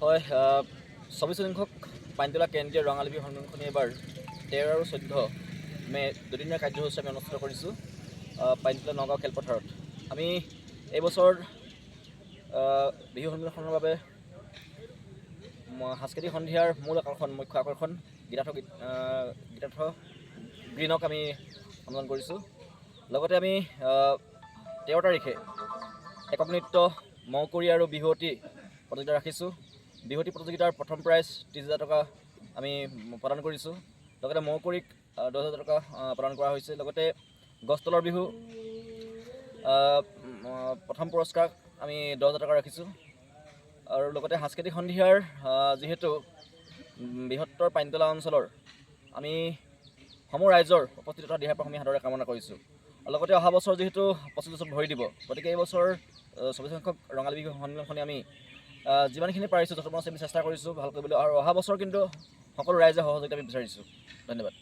হয় 24 সংখ্যক পানীতোলা কেন্দ্ৰীয় ৰঙালী বিহু সন্মিলনখনি এবাৰ 13 আৰু 14 মে দুদিনীয়া কাৰ্যসূচী আমি অনুষ্ঠিত কৰিছোঁ পানীতোলা নগাঁও খেলপথাৰত। আমি এইবছৰ বিহু সন্মিলনখনৰ বাবে সাংস্কৃতিক সন্ধিয়াৰ মূল মুখ্য আকৰ্ষণ গীতাৰ্থ গ্ৰীণক আমি সন্মান কৰিছোঁ। লগতে আমি 13 তাৰিখে একক নৃত্য মৌকুৰি আৰু বিহুৱতী প্ৰতিযোগিতা ৰাখিছোঁ। বিহুৱতী প্ৰতিযোগিতাৰ প্ৰথম প্ৰাইজ 30,000 টকা আমি প্ৰদান কৰিছোঁ। লগতে মৌকুৰিক 10,000 টকা প্ৰদান কৰা হৈছে। লগতে গছতলৰ বিহু প্ৰথম পুৰস্কাৰ আমি 10,000 টকা ৰাখিছোঁ। আৰু লগতে সাংস্কৃতিক সন্ধিয়াৰ যিহেতু বৃহত্তৰ পানীতোলা অঞ্চলৰ আমি সমূহ ৰাইজৰ উপস্থিততা দিহাৰ পৰা আমি সাদৰে কামনা কৰিছোঁ। লগতে অহা বছৰ যিহেতু 25 বছৰ ভৰি দিব, গতিকে এই বছৰ 24 সংখ্যক ৰঙালী বিহু সন্মিলনখনি আমি যিমানখিনি পাৰিছোঁ যথেষ্ট আমি চেষ্টা কৰিছোঁ ভাল কৰিবলৈ, আৰু অহা বছৰ কিন্তু সকলো ৰাইজে সহযোগিতা আমি বিচাৰিছোঁ। ধন্যবাদ।